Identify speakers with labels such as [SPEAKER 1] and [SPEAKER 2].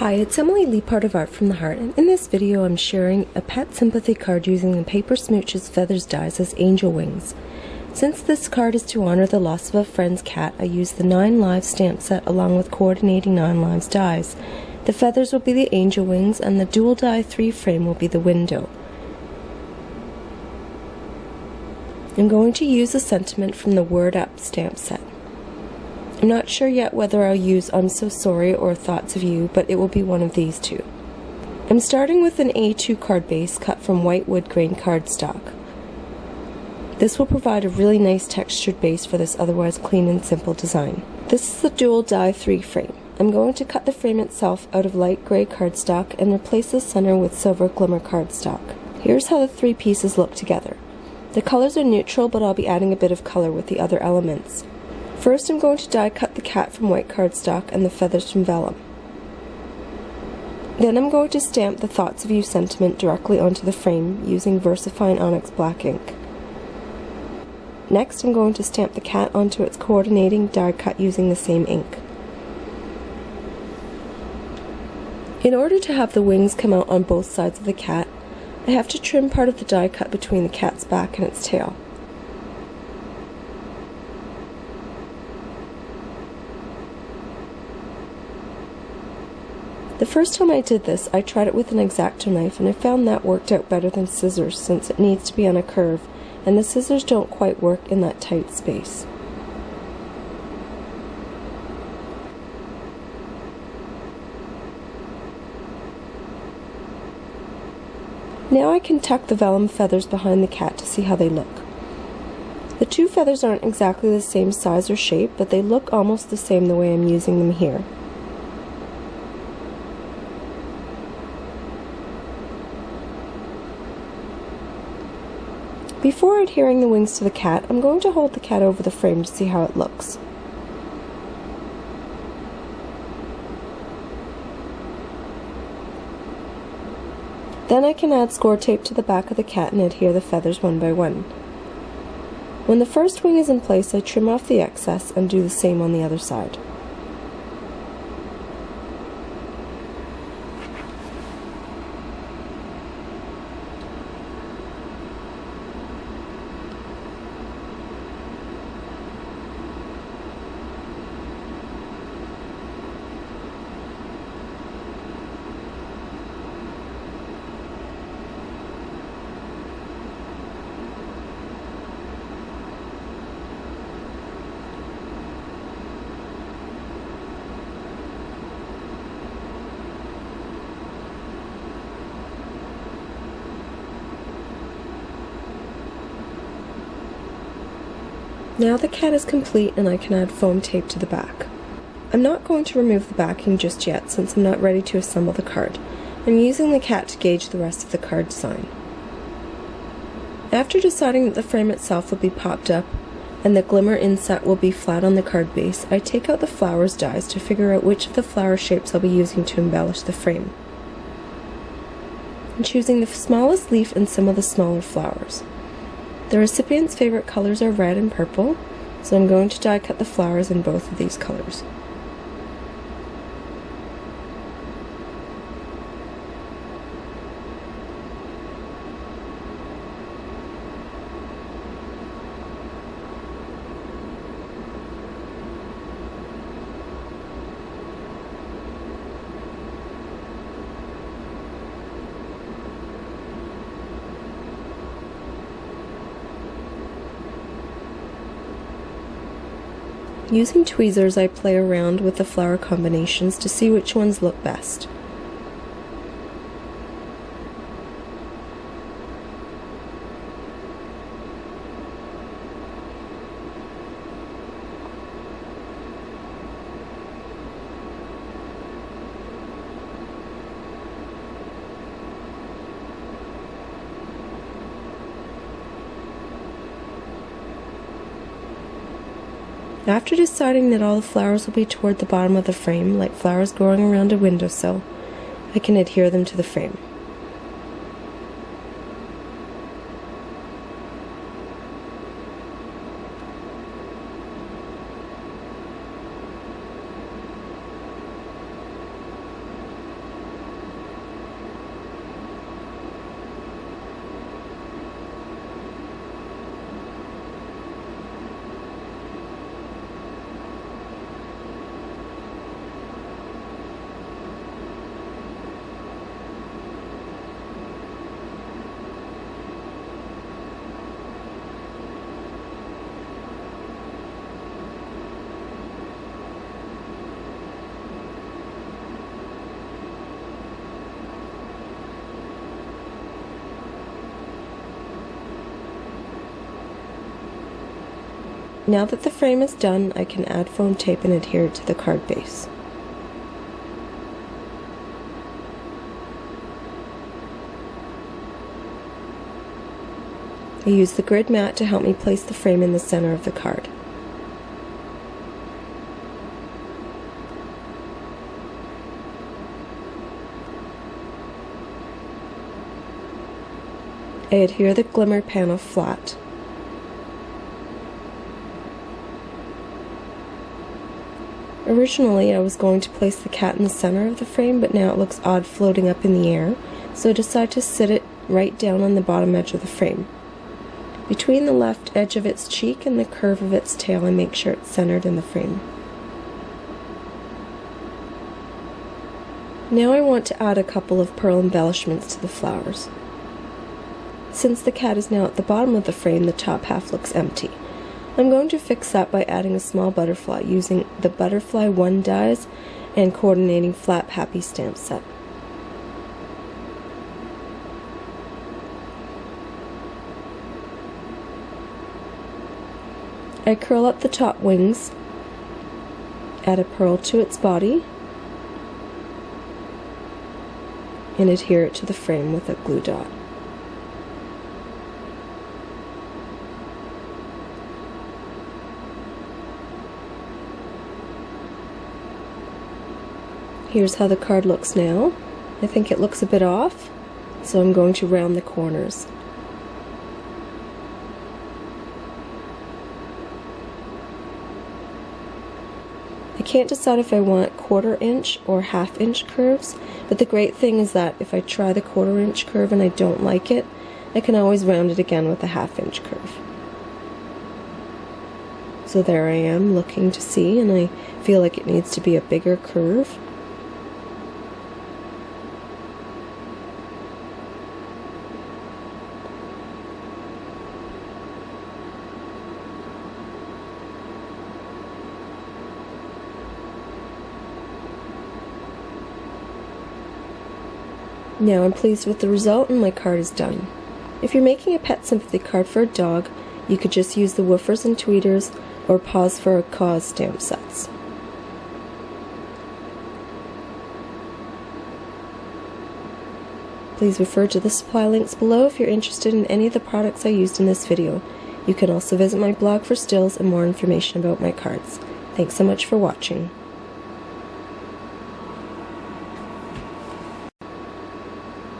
[SPEAKER 1] Hi, it's Emily Leiphart of Art from the Heart, and in this video I'm sharing a pet sympathy card using the paper Smooches feathers dies as angel wings. Since this card is to honor the loss of a friend's cat, I used the 9 Lives stamp set along with coordinating 9 Lives dies. The feathers will be the angel wings and the dual die 3 frame will be the window. I'm going to use a sentiment from the Word Up stamp set. I'm not sure yet whether I'll use I'm So Sorry or Thoughts of You, but it will be one of these two. I'm starting with an A2 card base cut from white wood grain cardstock. This will provide a really nice textured base for this otherwise clean and simple design. This is the dual die 3 frame. I'm going to cut the frame itself out of light gray cardstock and replace the center with silver glimmer cardstock. Here's how the 3 pieces look together. The colors are neutral, but I'll be adding a bit of color with the other elements. First, I'm going to die cut the cat from white cardstock and the feathers from vellum. Then I'm going to stamp the Thoughts of You sentiment directly onto the frame using VersaFine Onyx black ink. Next, I'm going to stamp the cat onto its coordinating die cut using the same ink. In order to have the wings come out on both sides of the cat, I have to trim part of the die cut between the cat's back and its tail. The first time I did this, I tried it with an X-Acto knife and I found that worked out better than scissors since it needs to be on a curve and the scissors don't quite work in that tight space. Now I can tuck the vellum feathers behind the cat to see how they look. The 2 feathers aren't exactly the same size or shape, but they look almost the same the way I'm using them here. Before adhering the wings to the cat, I'm going to hold the cat over the frame to see how it looks. Then I can add score tape to the back of the cat and adhere the feathers one by one. When the first wing is in place, I trim off the excess and do the same on the other side. Now the cat is complete and I can add foam tape to the back. I'm not going to remove the backing just yet since I'm not ready to assemble the card. I'm using the cat to gauge the rest of the card design. After deciding that the frame itself will be popped up and the glimmer inset will be flat on the card base, I take out the flowers dies to figure out which of the flower shapes I'll be using to embellish the frame. I'm choosing the smallest leaf and some of the smaller flowers. The recipient's favorite colors are red and purple, so I'm going to die cut the flowers in both of these colors. Using tweezers, I play around with the flower combinations to see which ones look best. After deciding that all the flowers will be toward the bottom of the frame, like flowers growing around a windowsill, I can adhere them to the frame. Now that the frame is done, I can add foam tape and adhere it to the card base. I use the grid mat to help me place the frame in the center of the card. I adhere the glimmer panel flat. Originally, I was going to place the cat in the center of the frame, but now it looks odd floating up in the air, so I decided to sit it right down on the bottom edge of the frame. Between the left edge of its cheek and the curve of its tail, I make sure it's centered in the frame. Now I want to add a couple of pearl embellishments to the flowers. Since the cat is now at the bottom of the frame, the top half looks empty. I'm going to fix that by adding a small butterfly using the Butterfly 1 dies and coordinating Flap Happy stamp set. I curl up the top wings, add a pearl to its body, and adhere it to the frame with a glue dot. Here's how the card looks now. I think it looks a bit off, so I'm going to round the corners. I can't decide if I want 1/4 inch or 1/2 inch curves, but the great thing is that if I try the 1/4 inch curve and I don't like it, I can always round it again with a 1/2 inch curve. So there I am looking to see, and I feel like it needs to be a bigger curve. Now I'm pleased with the result and my card is done. If you're making a pet sympathy card for a dog, you could just use the woofers and tweeters or Paws for a Cause stamp sets. Please refer to the supply links below if you're interested in any of the products I used in this video. You can also visit my blog for stills and more information about my cards. Thanks so much for watching.